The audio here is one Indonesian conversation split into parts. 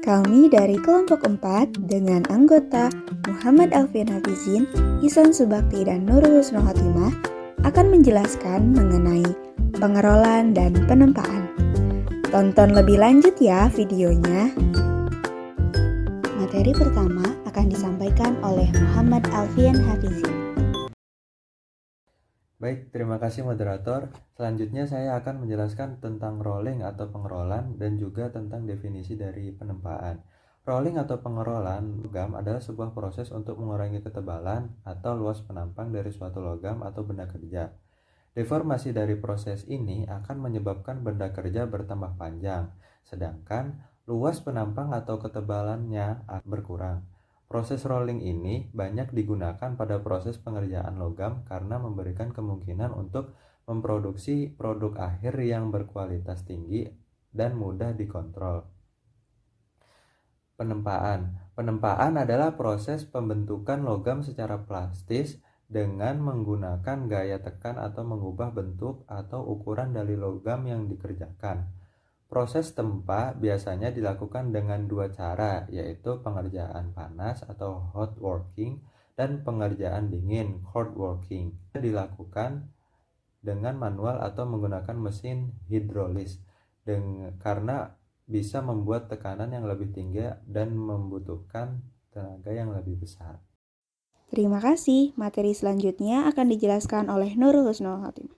Kami dari kelompok 4 dengan anggota Muhammad Alfian Hafizin, Ihsan Subakti, dan Nurul Husnul Khotimah akan menjelaskan mengenai pengerolan dan penempaan. Tonton lebih lanjut ya videonya. Materi pertama akan disampaikan oleh Muhammad Alfian Hafizin. Baik, terima kasih moderator. Selanjutnya saya akan menjelaskan tentang rolling atau pengerolan dan juga tentang definisi dari penempaan. Rolling atau pengerolan logam adalah sebuah proses untuk mengurangi ketebalan atau luas penampang dari suatu logam atau benda kerja. Deformasi dari proses ini akan menyebabkan benda kerja bertambah panjang, sedangkan luas penampang atau ketebalannya akan berkurang. Proses rolling ini banyak digunakan pada proses pengerjaan logam karena memberikan kemungkinan untuk memproduksi produk akhir yang berkualitas tinggi dan mudah dikontrol. Penempaan adalah proses pembentukan logam secara plastis dengan menggunakan gaya tekan atau mengubah bentuk atau ukuran dari logam yang dikerjakan. Proses tempa biasanya dilakukan dengan dua cara, yaitu pengerjaan panas atau hot working dan pengerjaan dingin cold working. Dilakukan dengan manual atau menggunakan mesin hidrolis karena bisa membuat tekanan yang lebih tinggi dan membutuhkan tenaga yang lebih besar. Terima kasih. Materi selanjutnya akan dijelaskan oleh Nurul Husnul Khotimah.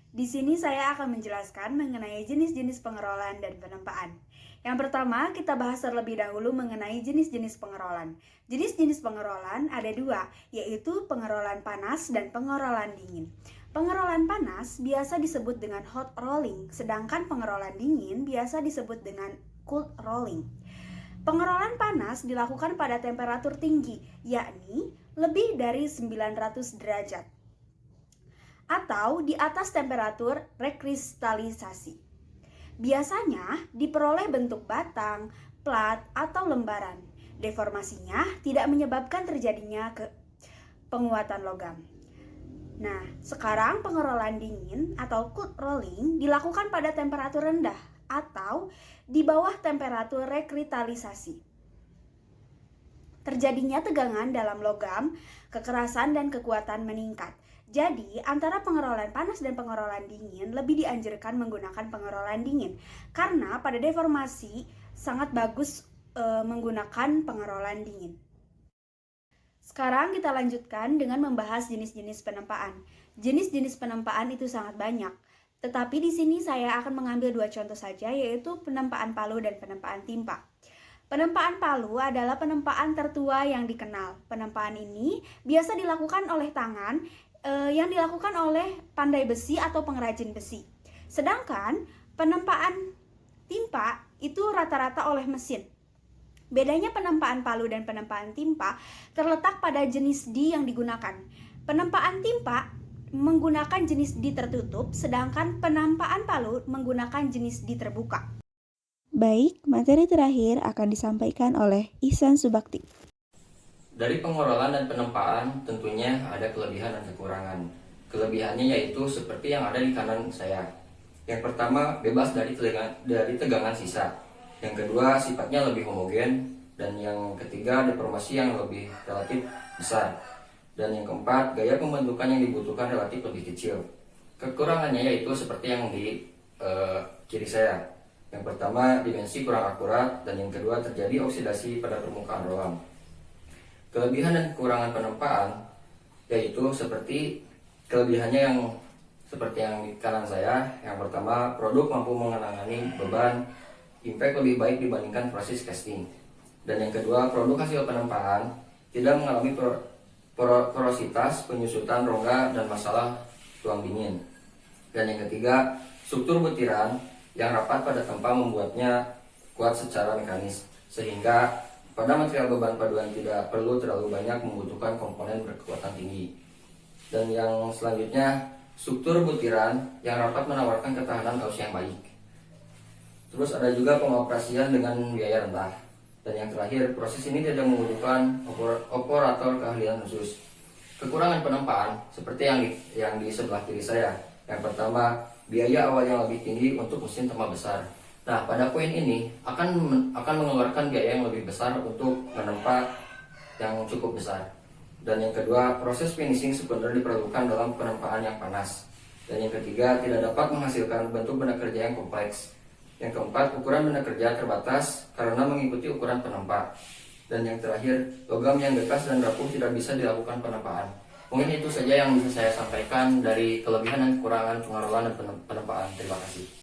Di sini saya akan menjelaskan mengenai jenis-jenis pengerolan dan penempaan. Yang pertama, kita bahas terlebih dahulu mengenai jenis-jenis pengerolan. Jenis-jenis pengerolan ada dua, yaitu pengerolan panas dan pengerolan dingin. Pengerolan panas biasa disebut dengan hot rolling, sedangkan pengerolan dingin biasa disebut dengan cold rolling. Pengerolan panas dilakukan pada temperatur tinggi, yakni lebih dari 900 derajat. Atau di atas temperatur rekristalisasi. Biasanya diperoleh bentuk batang, plat, atau lembaran. Deformasinya tidak menyebabkan terjadinya penguatan logam. Nah, sekarang pengerolan dingin atau cold rolling dilakukan pada temperatur rendah atau di bawah temperatur rekristalisasi. Terjadinya tegangan dalam logam, kekerasan dan kekuatan meningkat. Jadi, antara pengerolan panas dan pengerolan dingin lebih dianjurkan menggunakan pengerolan dingin karena pada deformasi sangat bagus menggunakan pengerolan dingin. Sekarang kita lanjutkan dengan membahas jenis-jenis penempaan. Jenis-jenis penempaan itu sangat banyak, tetapi di sini saya akan mengambil dua contoh saja, yaitu penempaan palu dan penempaan timpa. Penempaan palu adalah penempaan tertua yang dikenal. Penempaan ini biasa dilakukan oleh tangan yang dilakukan oleh pandai besi atau pengrajin besi. Sedangkan penempaan timpa itu rata-rata oleh mesin. Bedanya penempaan palu dan penempaan timpa terletak pada jenis di yang digunakan. Penempaan timpa menggunakan jenis di tertutup, sedangkan penempaan palu menggunakan jenis di terbuka. Baik, materi terakhir akan disampaikan oleh Ihsan Subakti. Dari pengerolan dan penempaan tentunya ada kelebihan dan kekurangan. Kelebihannya yaitu seperti yang ada di kanan saya. Yang pertama, bebas dari tegangan sisa. Yang kedua, sifatnya lebih homogen. Dan yang ketiga, deformasi yang lebih relatif besar. Dan yang keempat, gaya pembentukan yang dibutuhkan relatif lebih kecil. Kekurangannya yaitu seperti yang di kiri saya. Yang pertama, dimensi kurang akurat. Dan yang kedua, terjadi oksidasi pada permukaan ruang. Kelebihan dan kekurangan penempaan yaitu seperti kelebihannya yang seperti yang di kanan saya. Yang pertama, produk mampu menangani beban impact lebih baik dibandingkan proses casting. Dan yang kedua, produk hasil penempaan tidak mengalami porositas, penyusutan rongga, dan masalah tuang dingin. Dan yang ketiga, struktur butiran yang rapat pada tempa membuatnya kuat secara mekanis, sehingga pada material beban paduan tidak perlu terlalu banyak membutuhkan komponen berkekuatan tinggi. Dan yang selanjutnya, struktur butiran yang rapat menawarkan ketahanan aus yang baik. Terus ada juga pengoperasian dengan biaya rendah. Dan yang terakhir, proses ini tidak membutuhkan operator keahlian khusus. Kekurangan penempaan seperti yang di sebelah kiri saya. Yang pertama, biaya awal yang lebih tinggi untuk mesin tempa besar. Nah, pada poin ini akan mengeluarkan biaya yang lebih besar untuk menempa yang cukup besar. Dan yang kedua, proses finishing sebenarnya diperlukan dalam penempaan yang panas. Dan yang ketiga, tidak dapat menghasilkan bentuk benda kerja yang kompleks. Yang keempat, ukuran benda kerja terbatas karena mengikuti ukuran penempa. Dan yang terakhir, logam yang gekas dan rapuh tidak bisa dilakukan penempaan. Mungkin itu saja yang bisa saya sampaikan dari kelebihan dan kekurangan pengerolan dan penempaan. Terima kasih.